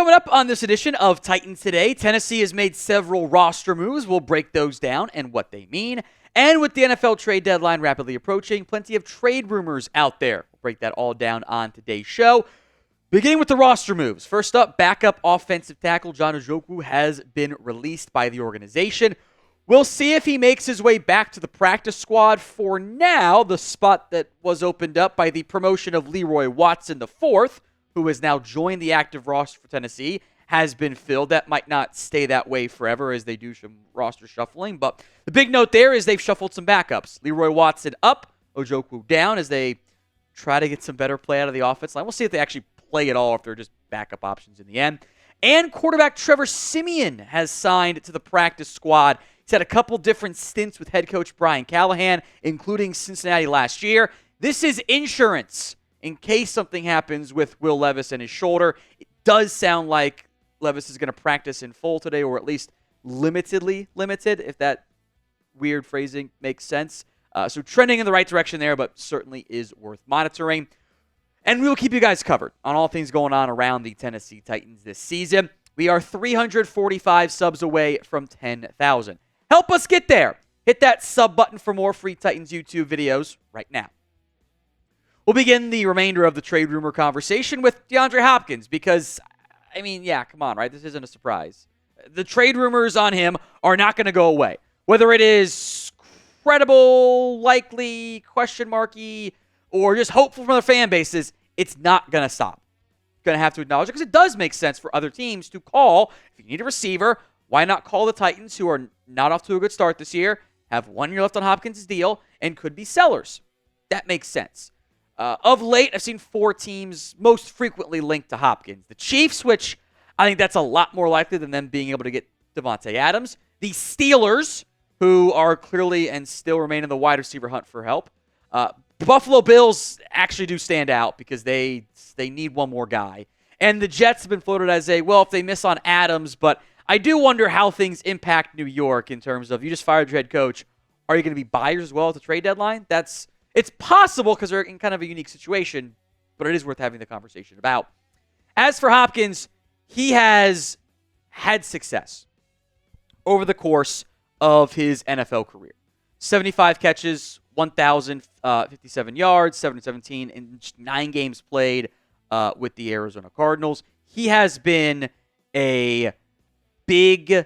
Coming up on this edition of Titans Today, Tennessee has made several roster moves. We'll break those down and what they mean. And with the NFL trade deadline rapidly approaching, plenty of trade rumors out there. We'll break that all down on today's show. Beginning with the roster moves. First up, backup offensive tackle John Ojukwu has been released by the organization. We'll see if he makes his way back to the practice squad. For now, the spot that was opened up by the promotion of Leroy Watson IV, who has now joined the active roster for Tennessee, has been filled. That might not stay that way forever as they do some roster shuffling, but the big note there is they've shuffled some backups. Leroy Watson up, Ojukwu down as they try to get some better play out of the offense line. We'll see if they actually play at all, if they're just backup options in the end. And quarterback Trevor Siemian has signed to the practice squad. He's had a couple different stints with head coach Brian Callahan, including Cincinnati last year. This is insurance in case something happens with Will Levis and his shoulder. It does sound like Levis is going to practice in full today, or at least limitedly limited, if that weird phrasing makes sense. So trending in the right direction there, but certainly is worth monitoring. And we will keep you guys covered on all things going on around the Tennessee Titans this season. We are 345 subs away from 10,000. Help us get there. Hit that sub button for more free Titans YouTube videos right now. We'll begin the remainder of the trade rumor conversation with DeAndre Hopkins because, I mean, yeah, come on, right? This isn't a surprise. The trade rumors on him are not going to go away. Whether it is credible, likely, question marky, or just hopeful from other fan bases, it's not going to stop. Going to have to acknowledge it because it does make sense for other teams to call. If you need a receiver, why not call the Titans, who are not off to a good start this year, have 1 year left on Hopkins' deal, and could be sellers? That makes sense. Of late, I've seen 4 teams most frequently linked to Hopkins. The Chiefs, which I think that's a lot more likely than them being able to get Devontae Adams. The Steelers, who are clearly and still remain in the wide receiver hunt for help. Buffalo Bills actually do stand out because they need one more guy. And the Jets have been floated as if they miss on Adams, but I do wonder how things impact New York in terms of you just fired your head coach. Are you going to be buyers as well at the trade deadline? It's possible because they're in kind of a unique situation, but it is worth having the conversation about. As for Hopkins, he has had success over the course of his NFL career. 75 catches, 1,057 yards, 717 in just 9 games played with the Arizona Cardinals. He has been a big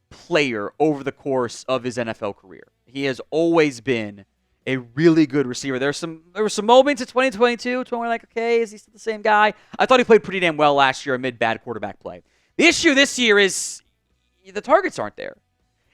player over the course of his NFL career. He has always been a really good receiver. There were some moments in 2022 when we're like, okay, is he still the same guy? I thought he played pretty damn well last year amid bad quarterback play. The issue this year is the targets aren't there.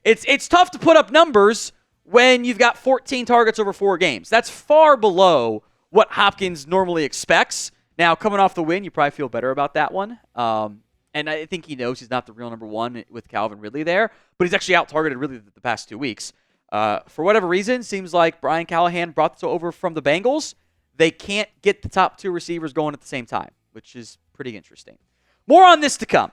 It's tough to put up numbers when you've got 14 targets over 4 games. That's far below what Hopkins normally expects. Now, coming off the win, you probably feel better about that one. And I think he knows he's not the real number one with Calvin Ridley there, but he's actually out-targeted really the past 2 weeks. For whatever reason, seems like Brian Callahan brought this over from the Bengals. They can't get the top 2 receivers going at the same time, which is pretty interesting. More on this to come.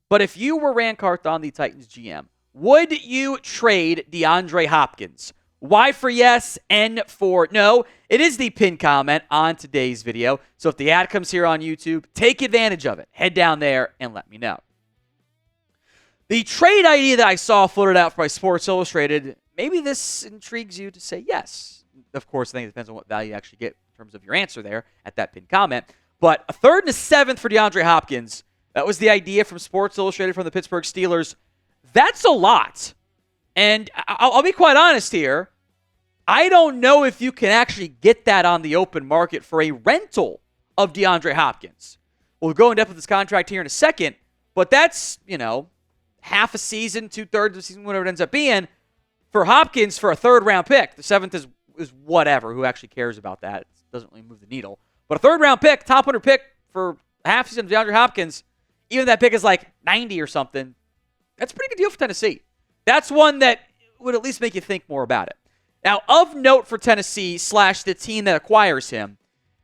But if you were Ran Carthon, the Titans GM, would you trade DeAndre Hopkins? Y for yes, N for no. It is the pinned comment on today's video. So if the ad comes here on YouTube, take advantage of it. Head down there and let me know. The trade idea that I saw floated out by Sports Illustrated, maybe this intrigues you to say yes. Of course, I think it depends on what value you actually get in terms of your answer there at that pinned comment. But a 3rd and a 7th for DeAndre Hopkins. That was the idea from Sports Illustrated from the Pittsburgh Steelers. That's a lot. And I'll be quite honest here. I don't know if you can actually get that on the open market for a rental of DeAndre Hopkins. We'll go in depth with this contract here in a second, but that's, half a season, 2/3 of the season, whatever it ends up being, for Hopkins for a 3rd-round pick. The 7th is whatever. Who actually cares about that? It doesn't really move the needle. But a 3rd-round pick, top 100 pick for half season of DeAndre Hopkins, even if that pick is like 90 or something, that's a pretty good deal for Tennessee. That's one that would at least make you think more about it. Now, of note for Tennessee / the team that acquires him,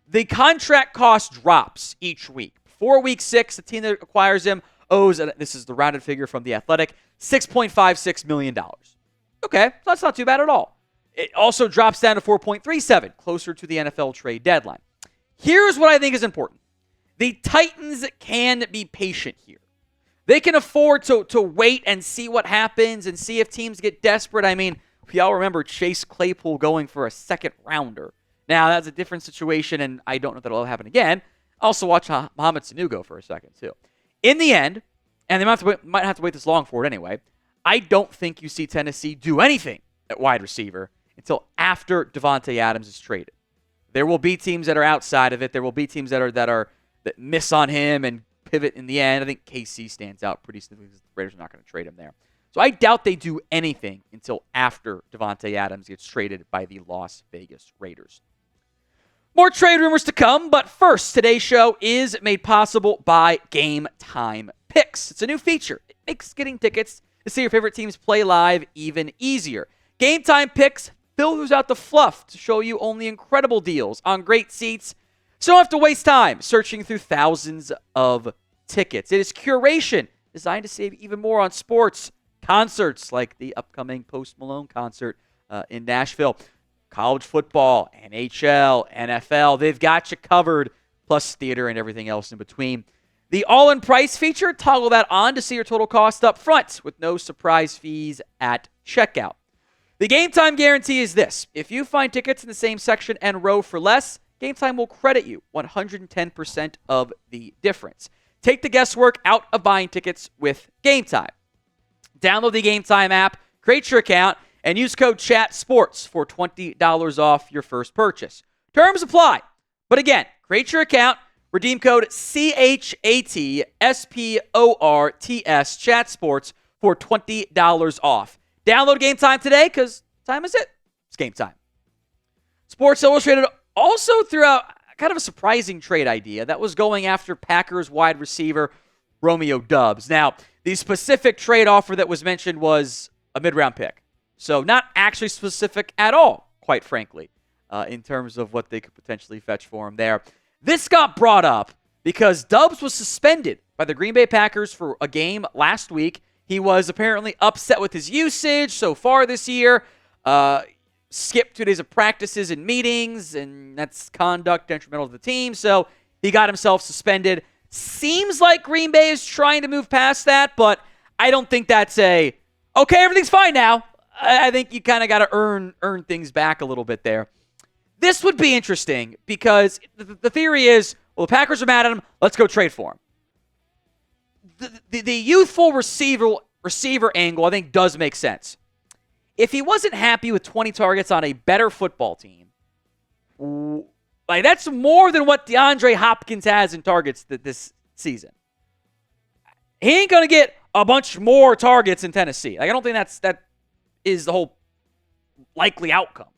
the contract cost drops each week. Before week 6, the team that acquires him owes, this is the rounded figure from The Athletic, $6.56 million. Okay, so that's not too bad at all. It also drops down to $4.37, closer to the NFL trade deadline. Here's what I think is important. The Titans can be patient here. They can afford to wait and see what happens and see if teams get desperate. I mean, we all remember Chase Claypool going for a second rounder. Now, that's a different situation, and I don't know that it'll happen again. Also, watch Mohamed Sanu go for a second, too. In the end, and they might have to wait this long for it anyway, I don't think you see Tennessee do anything at wide receiver until after Davante Adams is traded. There will be teams that are outside of it. There will be teams that miss on him and pivot in the end. I think KC stands out pretty significantly because the Raiders are not going to trade him there. So I doubt they do anything until after Davante Adams gets traded by the Las Vegas Raiders. More trade rumors to come, but first, today's show is made possible by Game Time Picks. It's a new feature. It makes getting tickets to see your favorite teams play live even easier. Game Time Picks filters out the fluff to show you only incredible deals on great seats, so you don't have to waste time searching through thousands of tickets. It is curation designed to save even more on sports, concerts like the upcoming Post Malone concert in Nashville, college football, NHL, NFL. They've got you covered, plus theater and everything else in between. The all-in price feature, toggle that on to see your total cost up front with no surprise fees at checkout. The Game Time guarantee is this. If you find tickets in the same section and row for less, Game Time will credit you 110% of the difference. Take the guesswork out of buying tickets with Game Time. Download the Game Time app, create your account, and use code CHATSPORTS for $20 off your first purchase. Terms apply. But again, create your account, redeem code CHATSPORTS, CHATSPORTS for $20 off. Download Game Time today because time is it. It's game time. Sports Illustrated also threw out kind of a surprising trade idea that was going after Packers wide receiver Romeo Doubs. Now, the specific trade offer that was mentioned was a mid-round pick. So not actually specific at all, quite frankly, in terms of what they could potentially fetch for him there. This got brought up because Doubs was suspended by the Green Bay Packers for a game last week. He was apparently upset with his usage so far this year, skipped 2 days of practices and meetings, and that's conduct detrimental to the team. So he got himself suspended. Seems like Green Bay is trying to move past that, but I don't think that's okay, everything's fine now. I think you kind of got to earn things back a little bit there. This would be interesting because the theory is, well, the Packers are mad at him. Let's go trade for him. The youthful receiver angle, I think, does make sense. If he wasn't happy with 20 targets on a better football team, like that's more than what DeAndre Hopkins has in targets this season. He ain't going to get a bunch more targets in Tennessee. Like, I don't think that is the whole likely outcome.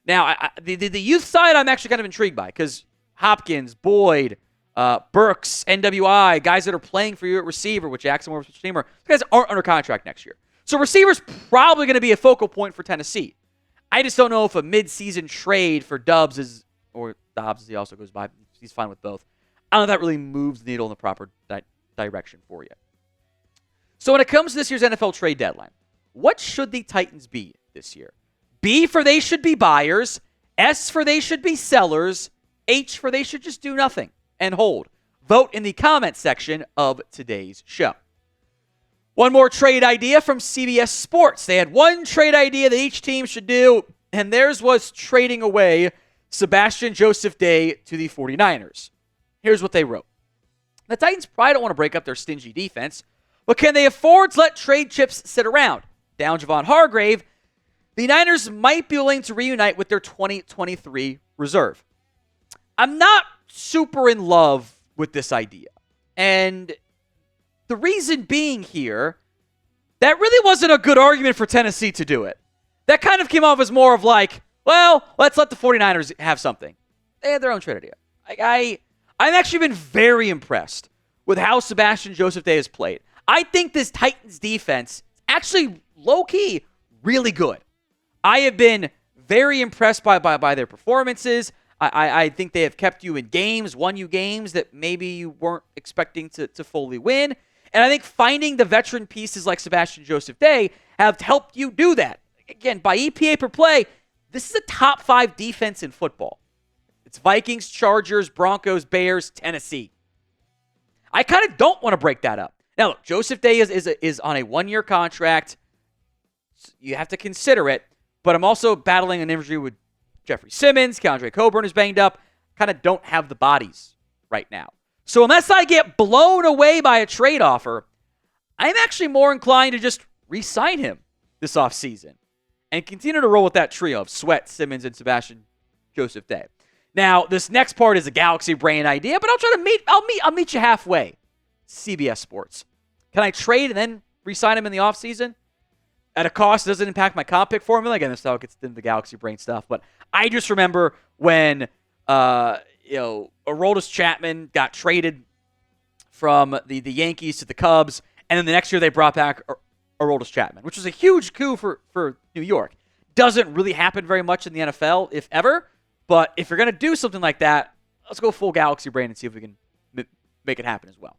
Now, the youth side I'm actually kind of intrigued by because Hopkins, Boyd, Burks, NWI, guys that are playing for you at receiver, with Jackson Moore, Steamer, these guys aren't under contract next year. So receiver's probably going to be a focal point for Tennessee. I just don't know if a mid-season trade for Doubs is, or Dobbs as he also goes by, he's fine with both. I don't know if that really moves the needle in the proper direction for you. So when it comes to this year's NFL trade deadline, what should the Titans be this year? B for they should be buyers, S for they should be sellers, H for they should just do nothing and hold. Vote in the comment section of today's show. One more trade idea from CBS Sports. They had one trade idea that each team should do, and theirs was trading away Sebastian Joseph-Day to the 49ers. Here's what they wrote. The Titans probably don't want to break up their stingy defense, but can they afford to let trade chips sit around? Down Javon Hargrave, the Niners might be willing to reunite with their 2023 reserve. I'm not super in love with this idea. And the reason being here, that really wasn't a good argument for Tennessee to do it. That kind of came off as more of like, well, let's let the 49ers have something. They had their own trade idea. I've actually been very impressed with how Sebastian Joseph-Day has played. I think this Titans defense is actually low-key really good. I have been very impressed by their performances. I think they have kept you in games, won you games that maybe you weren't expecting to fully win. And I think finding the veteran pieces like Sebastian Joseph-Day have helped you do that. Again, by EPA per play, this is a top 5 defense in football. It's Vikings, Chargers, Broncos, Bears, Tennessee. I kind of don't want to break that up. Now, look, Joseph-Day is on a 1-year contract. You have to consider it, but I'm also battling an injury with Jeffrey Simmons. Keandre Coburn is banged up. Kind of don't have the bodies right now. So unless I get blown away by a trade offer, I'm actually more inclined to just re-sign him this offseason and continue to roll with that trio of Sweat, Simmons, and Sebastian Joseph-Day. Now, this next part is a galaxy brain idea, but I'll meet you halfway. CBS Sports. Can I trade and then re-sign him in the offseason? At a cost that doesn't impact my comp pick formula. Again, this is how it gets into the galaxy brain stuff. But I just remember when Aroldis Chapman got traded from the Yankees to the Cubs, and then the next year they brought back Aroldis Chapman, which was a huge coup for New York. Doesn't really happen very much in the NFL, if ever. But if you're going to do something like that, let's go full galaxy brain and see if we can make it happen as well.